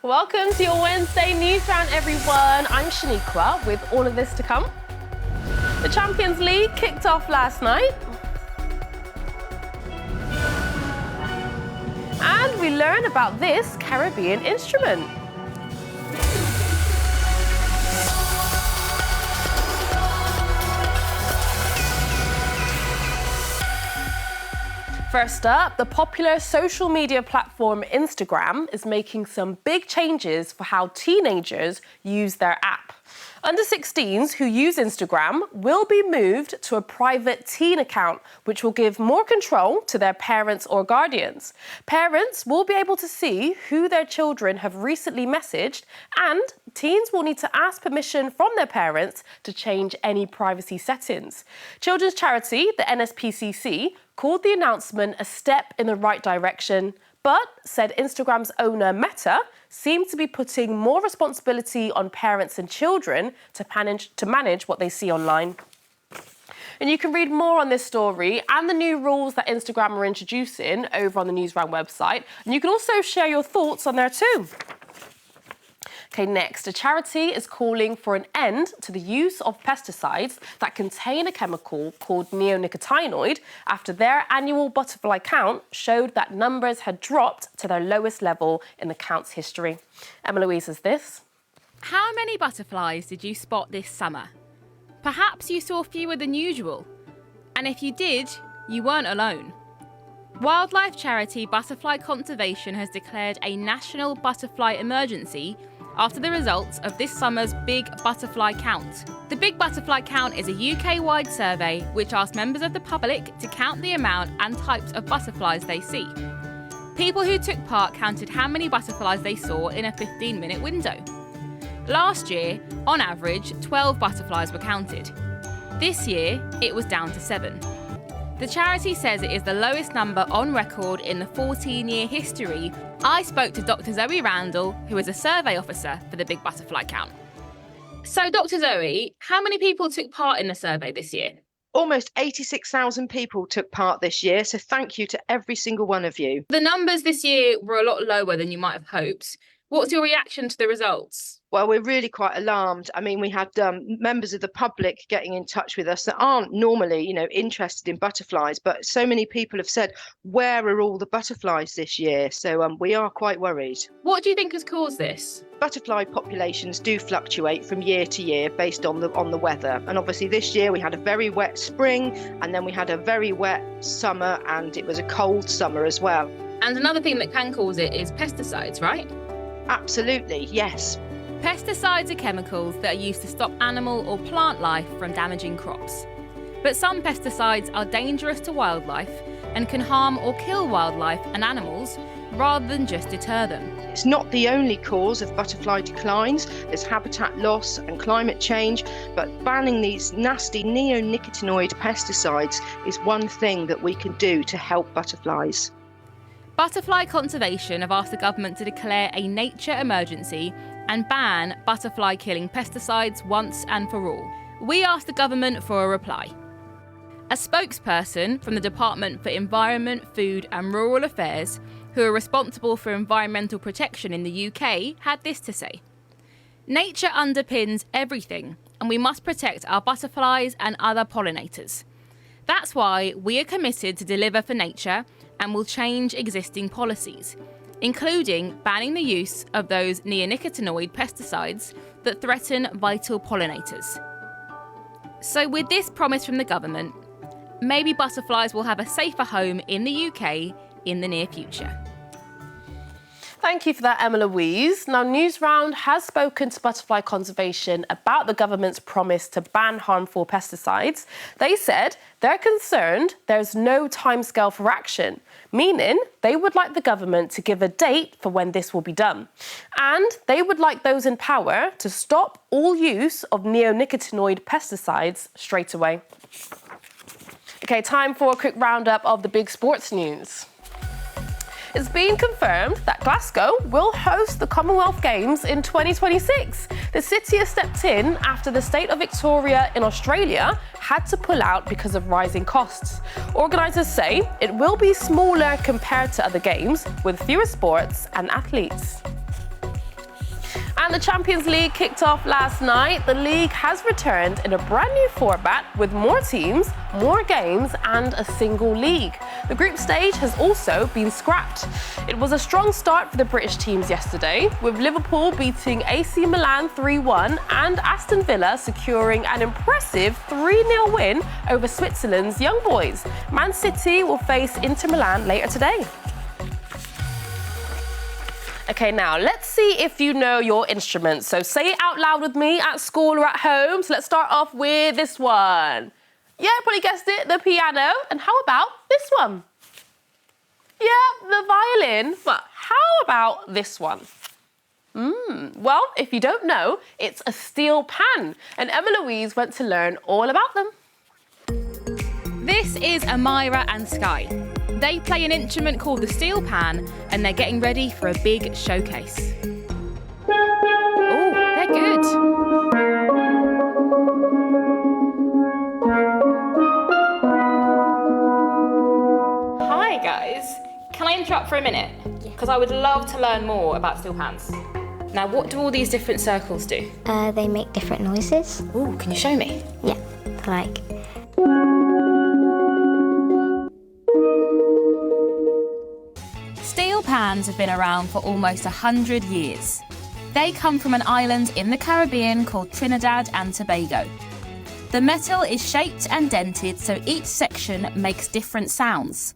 Welcome to your Wednesday Newsround, everyone. I'm Shaniqua with all of this to come. The Champions League kicked off last night. And we learn about this Caribbean instrument. First up, the popular social media platform Instagram is making some big changes for how teenagers use their app. Under 16s who use Instagram will be moved to a private teen account, which will give more control to their parents or guardians. Parents will be able to see who their children have recently messaged, and teens will need to ask permission from their parents to change any privacy settings. Children's charity, the NSPCC, called the announcement a step in the right direction, but said Instagram's owner, Meta, seemed to be putting more responsibility on parents and children to manage what they see online. And you can read more on this story and the new rules that Instagram are introducing over on the Newsround website. And you can also share your thoughts on there too. Okay, next, a charity is calling for an end to the use of pesticides that contain a chemical called neonicotinoid after their annual butterfly count showed that numbers had dropped to their lowest level in the count's history. Emma Louise has this. How many butterflies did you spot this summer? Perhaps you saw fewer than usual. And if you did, you weren't alone. Wildlife charity Butterfly Conservation has declared a national butterfly emergency after the results of this summer's Big Butterfly Count. The Big Butterfly Count is a UK-wide survey which asks members of the public to count the amount and types of butterflies they see. People who took part counted how many butterflies they saw in a 15-minute window. Last year, on average, 12 butterflies were counted. This year, it was down to 7. The charity says it is the lowest number on record in the 14-year history. I spoke to Dr. Zoe Randall, who is a survey officer for the Big Butterfly Count. So, Dr. Zoe, how many people took part in the survey this year? Almost 86,000 people took part this year, so thank you to every single one of you. The numbers this year were a lot lower than you might have hoped. What's your reaction to the results? Well, we're really quite alarmed. I mean, we had members of the public getting in touch with us that aren't normally, interested in butterflies, but so many people have said, where are all the butterflies this year? So we are quite worried. What do you think has caused this? Butterfly populations do fluctuate from year to year based on the weather. And obviously this year we had a very wet spring, and then we had a very wet summer, and it was a cold summer as well. And another thing that can cause it is pesticides, right? Absolutely, yes. Pesticides are chemicals that are used to stop animal or plant life from damaging crops. But some pesticides are dangerous to wildlife and can harm or kill wildlife and animals rather than just deter them. It's not the only cause of butterfly declines. There's habitat loss and climate change, but banning these nasty neonicotinoid pesticides is one thing that we can do to help butterflies. Butterfly Conservation have asked the government to declare a nature emergency and ban butterfly-killing pesticides once and for all. We asked the government for a reply. A spokesperson from the Department for Environment, Food and Rural Affairs, who are responsible for environmental protection in the UK, had this to say. Nature underpins everything, and we must protect our butterflies and other pollinators. That's why we are committed to deliver for nature and will change existing policies, including banning the use of those neonicotinoid pesticides that threaten vital pollinators. So with this promise from the government, maybe butterflies will have a safer home in the UK in the near future. Thank you for that, Emma Louise. Now, Newsround has spoken to Butterfly Conservation about the government's promise to ban harmful pesticides. They said they're concerned there's no timescale for action, meaning they would like the government to give a date for when this will be done. And they would like those in power to stop all use of neonicotinoid pesticides straight away. OK, time for a quick roundup of the big sports news. It's been confirmed that Glasgow will host the Commonwealth Games in 2026. The city has stepped in after the state of Victoria in Australia had to pull out because of rising costs. Organisers say it will be smaller compared to other games with fewer sports and athletes. And the Champions League kicked off last night. The league has returned in a brand new format with more teams, more games and a single league. The group stage has also been scrapped. It was a strong start for the British teams yesterday, with Liverpool beating AC Milan 3-1 and Aston Villa securing an impressive 3-0 win over Switzerland's young boys. Man City will face Inter Milan later today. Okay, now let's see if you know your instruments. So say it out loud with me at school or at home. So let's start off with this one. Yeah, probably guessed it, the piano. And how about this one? Yeah, the violin. But how about this one? Well, if you don't know, it's a steel pan. And Emma Louise went to learn all about them. This is Amira and Sky. They play an instrument called the steel pan and they're getting ready for a big showcase. Oh, they're good. Hi guys, can I interrupt for a minute? Because I would love to learn more about steel pans. Now, what do all these different circles do? They make different noises. Oh, can you show me? Yeah, like... Steel pans have been around for almost 100 years. They come from an island in the Caribbean called Trinidad and Tobago. The metal is shaped and dented so each section makes different sounds.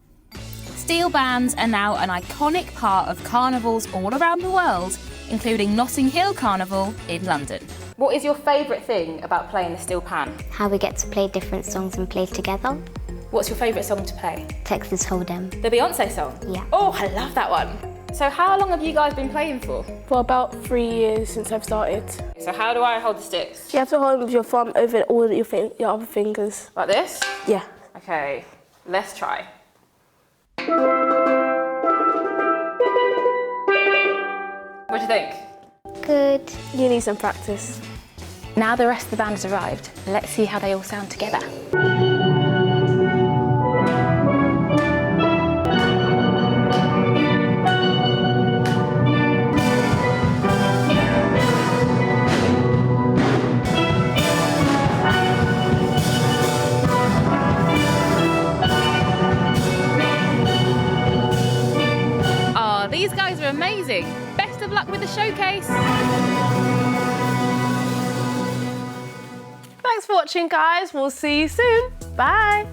Steel pans are now an iconic part of carnivals all around the world, including Notting Hill Carnival in London. What is your favourite thing about playing the steel pan? How we get to play different songs and play together. What's your favourite song to play? Texas Hold'em. The Beyonce song? Yeah. Oh, I love that one. So how long have you guys been playing for? For about 3 years since I've started. So how do I hold the sticks? You have to hold them with your thumb over all your other fingers. Like this? Yeah. Okay, let's try. What do you think? Good. You need some practice. Now the rest of the band has arrived, let's see how they all sound together. These guys are amazing. Best of luck with the showcase. Thanks for watching, guys. We'll see you soon. Bye.